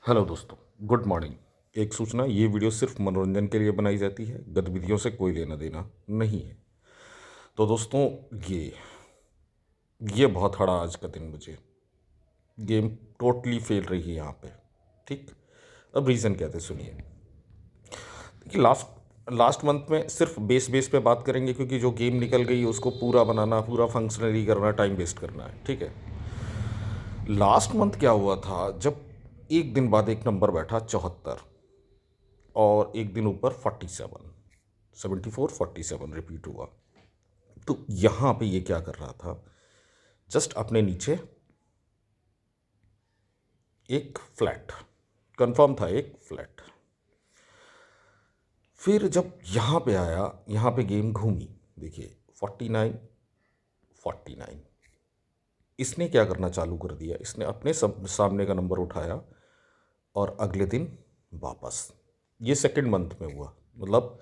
Hello दोस्तों, good morning. एक सूचना, ये वीडियो सिर्फ मनोरंजन के लिए बनाई जाती है, गतिविधियों से कोई लेना देना नहीं है। तो दोस्तों, ये बहुत हड़ा आज का दिन मुझे। गेम टोटली फेल रही है यहाँ पे। ठीक। अब रीज़न क्या थे सुनिए। देखिए, लास्ट लास्ट मंथ में सिर्फ बेस पे बात करेंगे, क्योंकि जो गेम निकल गई उसको पूरा बनाना, पूरा फंक्शनली करना, टाइम वेस्ट करना है। ठीक है। लास्ट मंथ क्या हुआ था, जब एक दिन बाद एक नंबर बैठा 74 और एक दिन ऊपर 47, 74 47 रिपीट हुआ। तो यहाँ पे ये क्या कर रहा था, जस्ट अपने नीचे एक फ्लैट कंफर्म था, एक फ्लैट। फिर जब यहाँ पे आया, यहाँ पे गेम घूमी, देखिए 49 49। इसने क्या करना चालू कर दिया, इसने अपने सामने का नंबर उठाया और अगले दिन वापस। ये सेकंड मंथ में हुआ, मतलब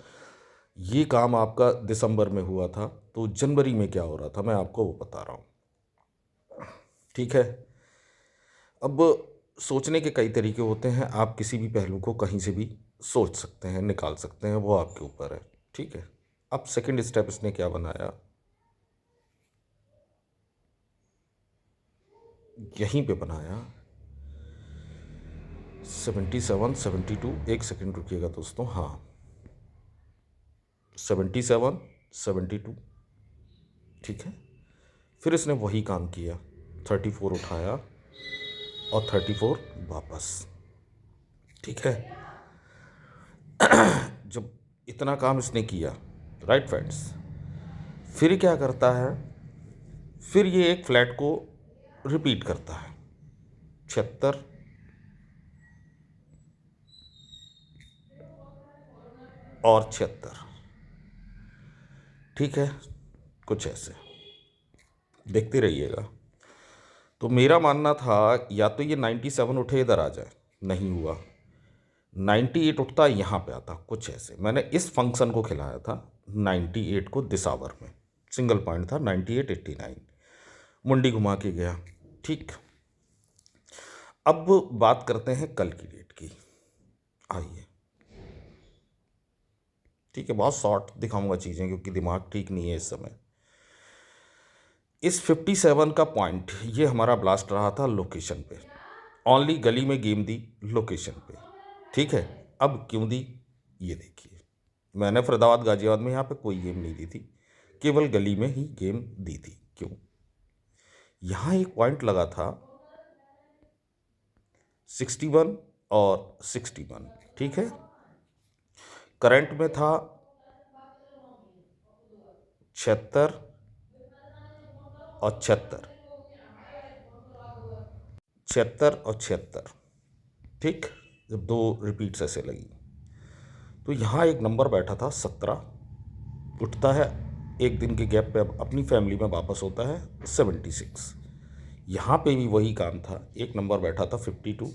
ये काम आपका दिसंबर में हुआ था, तो जनवरी में क्या हो रहा था मैं आपको वो बता रहा हूँ। ठीक है। अब सोचने के कई तरीके होते हैं, आप किसी भी पहलू को कहीं से भी सोच सकते हैं, निकाल सकते हैं, वो आपके ऊपर है। ठीक है। अब सेकंड स्टेप इसने क्या बनाया, यहीं पे बनाया 77 72। एक सेकंड रुकिएगा दोस्तों, हाँ 77 72। ठीक है। फिर इसने वही काम किया, 34 उठाया और 34 वापस। ठीक है। जब इतना काम इसने किया, राइट फ्रेंड्स, फिर क्या करता है, फिर ये एक फ्लैट को रिपीट करता है, 76 और 76। ठीक है। कुछ ऐसे देखते रहिएगा। तो मेरा मानना था या तो ये 97 उठे इधर आ जाए, नहीं हुआ। 98 उठता यहाँ पे आता, कुछ ऐसे। मैंने इस फंक्शन को खिलाया था 98 को दिसावर में, सिंगल पॉइंट था 98 89, मुंडी घुमा के गया। ठीक। अब बात करते हैं कल की डेट की, आइए। ठीक है, बहुत शॉर्ट दिखाऊंगा चीज़ें, क्योंकि दिमाग ठीक नहीं है इस समय। इस 57 का पॉइंट, ये हमारा ब्लास्ट रहा था लोकेशन पे। ओनली गली में गेम दी, लोकेशन पे। ठीक है। अब क्यों दी, ये देखिए। मैंने फरीदाबाद गाजियाबाद में यहाँ पे कोई गेम नहीं दी थी, केवल गली में ही गेम दी थी। क्यों, यहाँ एक पॉइंट लगा था 61 और 61। ठीक है। करंट में था 76 और 76, 76 और 76। ठीक। जब दो रिपीट्स ऐसे लगी, तो यहाँ एक नंबर बैठा था 17, उठता है एक दिन के गैप पे, अब अपनी फैमिली में वापस होता है 76। यहाँ पे भी वही काम था, एक नंबर बैठा था 52,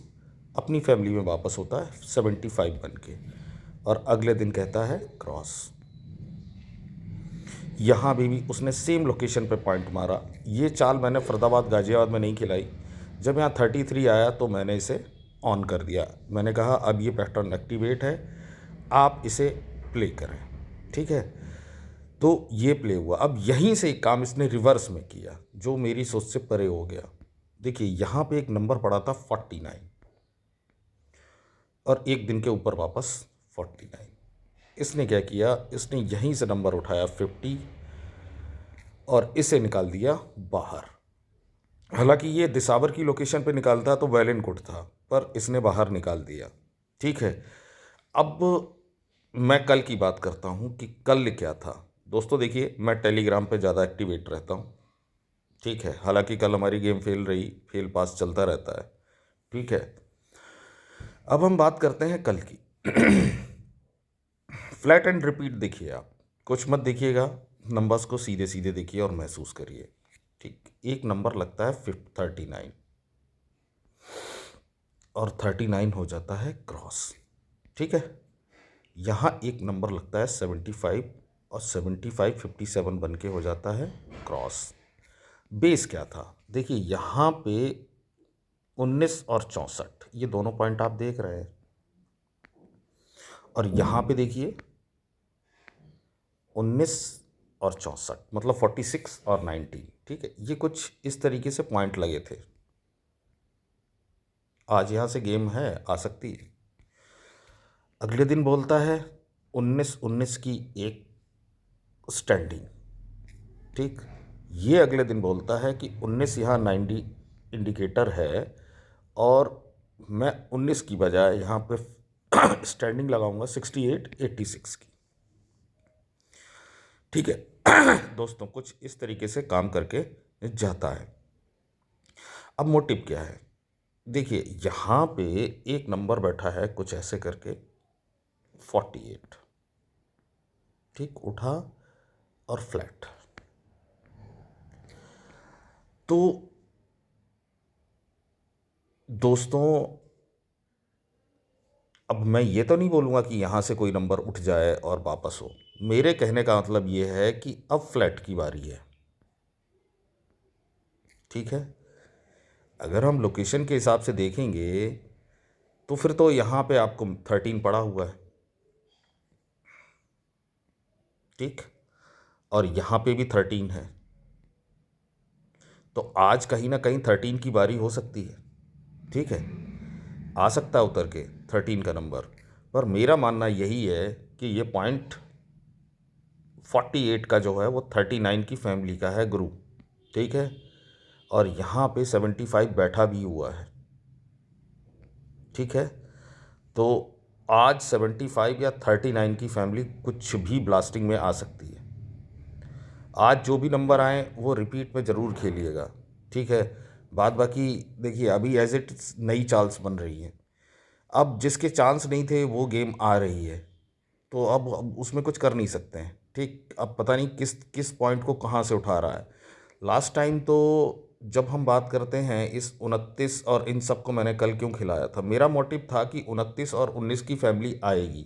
अपनी फैमिली में वापस होता है 75 बन के, और अगले दिन कहता है क्रॉस। यहाँ भी उसने सेम लोकेशन पे पॉइंट मारा। ये चाल मैंने फरीदाबाद गाजियाबाद में नहीं खिलाई। जब यहाँ 33 आया तो मैंने इसे ऑन कर दिया। मैंने कहा अब ये पैटर्न एक्टिवेट है, आप इसे प्ले करें। ठीक है। तो ये प्ले हुआ। अब यहीं से एक काम इसने रिवर्स में किया, जो मेरी सोच से परे हो गया। देखिए, यहाँ पे एक नंबर पड़ा था 49 और एक दिन के ऊपर वापस 49। इसने क्या किया, इसने यहीं से नंबर उठाया 50 और इसे निकाल दिया बाहर। हालांकि ये दिसावर की लोकेशन पे निकालता तो वेल एंड गुड था, पर इसने बाहर निकाल दिया। ठीक है। अब मैं कल की बात करता हूँ कि कल क्या था। दोस्तों देखिए, मैं टेलीग्राम पे ज़्यादा एक्टिवेट रहता हूँ। ठीक है। हालांकि कल हमारी गेम फेल रही, फेल पास चलता रहता है। ठीक है। अब हम बात करते हैं कल की। फ्लैट एंड रिपीट देखिए, आप कुछ मत देखिएगा, नंबर्स को सीधे सीधे देखिए और महसूस करिए। ठीक। एक नंबर लगता है 39 और 39 हो जाता है क्रॉस। ठीक है। यहाँ एक नंबर लगता है 75 और 75 57 बन के हो जाता है क्रॉस। बेस क्या था, देखिए यहाँ पे 19 और 64, ये दोनों पॉइंट आप देख रहे हैं। और यहाँ पे देखिए 19 और 64, मतलब 46 और 19। ठीक है, ये कुछ इस तरीके से पॉइंट लगे थे। आज यहाँ से गेम है, आ सकती है। अगले दिन बोलता है 19-19 की एक स्टैंडिंग। ठीक, ये अगले दिन बोलता है कि 19 यहाँ 90 इंडिकेटर है और मैं 19 की बजाय यहाँ पे स्टैंडिंग लगाऊंगा 68-86 की। ठीक है दोस्तों, कुछ इस तरीके से काम करके जाता है। अब मोटिव क्या है, देखिए यहाँ पे एक नंबर बैठा है कुछ ऐसे करके 48। ठीक, उठा और फ्लैट। तो दोस्तों, अब मैं ये तो नहीं बोलूँगा कि यहाँ से कोई नंबर उठ जाए और वापस हो। मेरे कहने का मतलब ये है कि अब फ्लैट की बारी है। ठीक है, अगर हम लोकेशन के हिसाब से देखेंगे तो फिर तो यहाँ पे आपको 13 पड़ा हुआ है। ठीक, और यहाँ पे भी 13 है, तो आज कहीं ना कहीं 13 की बारी हो सकती है। ठीक है, आ सकता है उतर के 13 का नंबर। पर मेरा मानना यही है कि ये पॉइंट 48 का जो है वो 39 की फैमिली का है ग्रुप। ठीक है, और यहाँ पे 75 बैठा भी हुआ है। ठीक है, तो आज 75 या 39 की फैमिली कुछ भी ब्लास्टिंग में आ सकती है। आज जो भी नंबर आए वो रिपीट में ज़रूर खेलिएगा। ठीक है, बाद बाकी देखिए अभी एज इट नई चाल्स बन रही हैं। अब जिसके चांस नहीं थे वो गेम आ रही है, तो अब उसमें कुछ कर नहीं सकते हैं। ठीक, अब पता नहीं किस किस पॉइंट को कहाँ से उठा रहा है। लास्ट टाइम तो जब हम बात करते हैं इस 29 और इन सब को मैंने कल क्यों खिलाया था, मेरा मोटिव था कि 29 और 19 की फैमिली आएगी।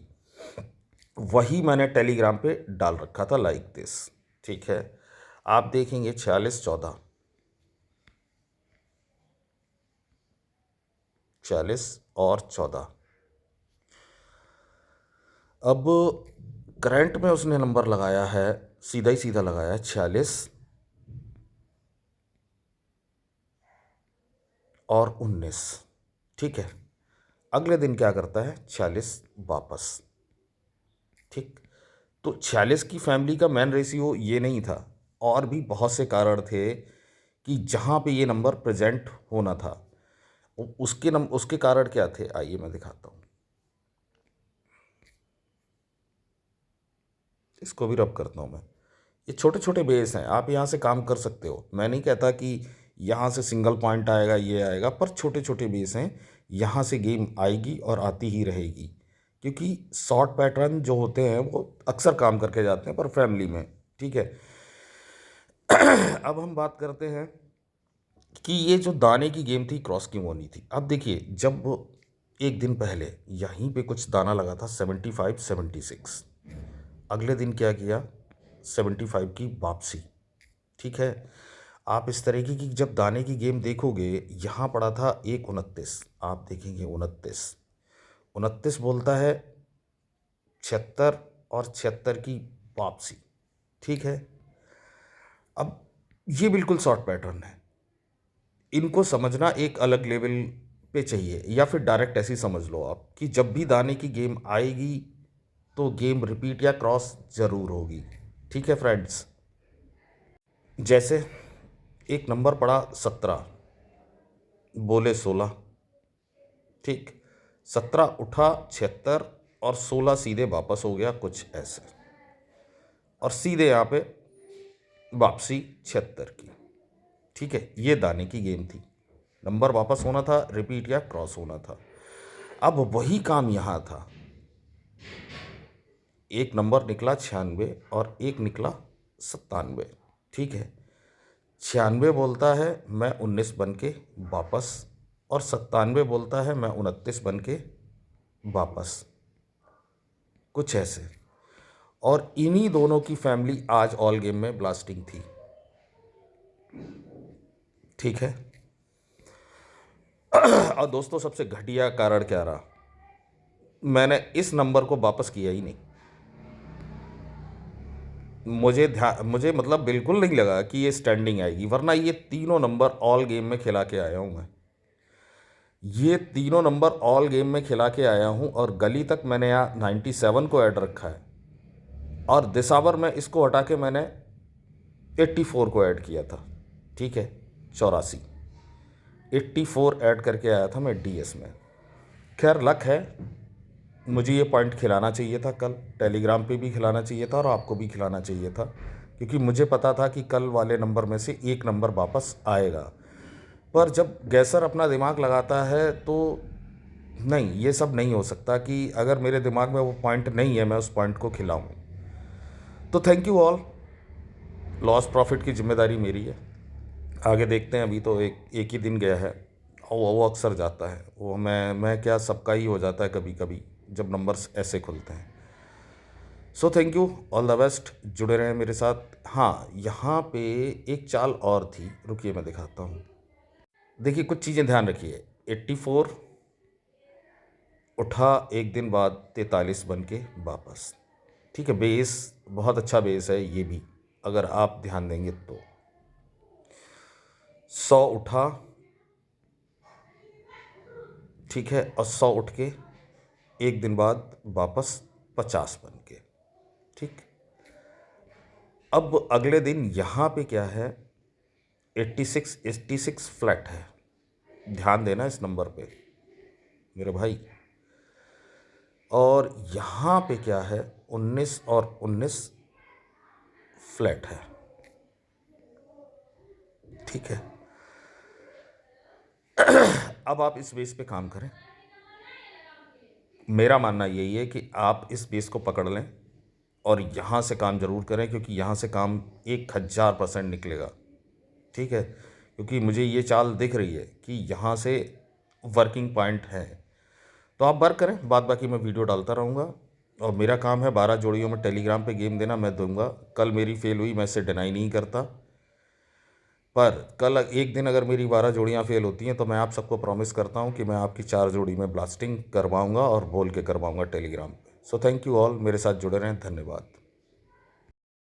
वही मैंने टेलीग्राम पे डाल रखा था लाइक दिस। ठीक है, आप देखेंगे 46-14, 46 और 14। अब करंट में उसने नंबर लगाया है, सीधा ही सीधा लगाया है 46 और 19। ठीक है, अगले दिन क्या करता है 46 वापस। ठीक, तो 46 की फैमिली का मैन रेशियो ये नहीं था, और भी बहुत से कारण थे कि जहाँ पे ये नंबर प्रेजेंट होना था। उसके कारण क्या थे, आइए मैं दिखाता हूँ। इसको भी रब करता हूँ मैं। ये छोटे छोटे बेस हैं, आप यहाँ से काम कर सकते हो। मैं नहीं कहता कि यहाँ से सिंगल पॉइंट आएगा ये आएगा, पर छोटे छोटे बेस हैं, यहाँ से गेम आएगी और आती ही रहेगी। क्योंकि शॉर्ट पैटर्न जो होते हैं वो अक्सर काम करके जाते हैं पर फैमिली में। ठीक है, अब हम बात करते हैं कि ये जो दाने की गेम थी क्रॉस क्यों होनी थी। अब देखिए, जब एक दिन पहले यहीं पे कुछ दाना लगा था 75-76, अगले दिन क्या किया 75 की वापसी। ठीक है, आप इस तरीके की जब दाने की गेम देखोगे, यहाँ पड़ा था 1-29, आप देखेंगे 29 बोलता है 76 और 76 की वापसी। ठीक है, अब ये बिल्कुल शॉर्ट पैटर्न है, इनको समझना एक अलग लेवल पे चाहिए, या फिर डायरेक्ट ऐसे ही समझ लो आप कि जब भी दाने की गेम आएगी तो गेम रिपीट या क्रॉस ज़रूर होगी। ठीक है फ्रेंड्स, जैसे एक नंबर पड़ा 17, बोले 16। ठीक, 17 उठा 76 और 16 सीधे वापस हो गया कुछ ऐसे, और सीधे यहाँ पे वापसी 76 की। ठीक है, ये दाने की गेम थी, नंबर वापस होना था, रिपीट या क्रॉस होना था। अब वही काम यहाँ था, एक नंबर निकला 96 और एक निकला 97। ठीक है, 96 बोलता है मैं 19 बन के वापस, और 97 बोलता है मैं 29 बन के वापस, कुछ ऐसे। और इन्हीं दोनों की फैमिली आज ऑल गेम में ब्लास्टिंग थी। ठीक है, और दोस्तों सबसे घटिया कारण क्या रहा, मैंने इस नंबर को वापस किया ही नहीं। मुझे मतलब बिल्कुल नहीं लगा कि ये स्टैंडिंग आएगी, वरना ये तीनों नंबर ऑल गेम में खिला के आया हूँ मैं। ये तीनों नंबर ऑल गेम में खिला के आया हूँ, और गली तक मैंने यहाँ 97 को ऐड रखा है, और दिसावर में इसको हटा के मैंने 84 को ऐड किया था। ठीक है, 84 ऐड करके आया था मैं डीएस में। खैर लक है, मुझे ये पॉइंट खिलाना चाहिए था कल, टेलीग्राम पे भी खिलाना चाहिए था और आपको भी खिलाना चाहिए था, क्योंकि मुझे पता था कि कल वाले नंबर में से एक नंबर वापस आएगा। पर जब गैसर अपना दिमाग लगाता है तो नहीं, ये सब नहीं हो सकता कि अगर मेरे दिमाग में वो पॉइंट नहीं है मैं उस पॉइंट को खिलाऊं। तो thank you all, loss profit की जिम्मेदारी मेरी है। आगे देखते हैं, अभी तो एक ही दिन गया है, और वो अक्सर जाता है, वो मैं क्या, सबका ही हो जाता है कभी कभी जब नंबर्स ऐसे खुलते हैं। So thank you, all the best, जुड़े रहें मेरे साथ। हाँ, यहाँ पे एक चाल और थी, रुकिए मैं दिखाता हूँ। देखिए कुछ चीज़ें ध्यान रखिए, 84 उठा, एक दिन बाद 43 बन के वापस। ठीक है, बेस बहुत अच्छा बेस है ये भी, अगर आप ध्यान देंगे तो। 100 उठा, ठीक है, और 100 उठ के एक दिन बाद वापस 50 बन के। ठीक, अब अगले दिन यहाँ पे क्या है, 86 फ्लैट है, ध्यान देना इस नंबर पे मेरे भाई। और यहाँ पे क्या है, 19 और 19 फ्लैट है। ठीक है, अब आप इस बेस पे काम करें। मेरा मानना यही है कि आप इस बेस को पकड़ लें और यहाँ से काम ज़रूर करें, क्योंकि यहाँ से काम 1000% निकलेगा। ठीक है, क्योंकि मुझे ये चाल दिख रही है कि यहाँ से वर्किंग पॉइंट है। तो आप वर्क करें, बाद बाकी मैं वीडियो डालता रहूँगा, और मेरा काम है 12 जोड़ियों में टेलीग्राम पे गेम देना, मैं दूंगा। कल मेरी फेल हुई, मैं इसे डिनाई नहीं करता, पर कल एक दिन अगर मेरी 12 जोड़ियाँ फेल होती हैं तो मैं आप सबको प्रॉमिस करता हूँ कि मैं आपकी 4 जोड़ी में ब्लास्टिंग करवाऊँगा और बोल के करवाऊँगा टेलीग्राम पे। सो थैंक यू ऑल, मेरे साथ जुड़े रहें, धन्यवाद।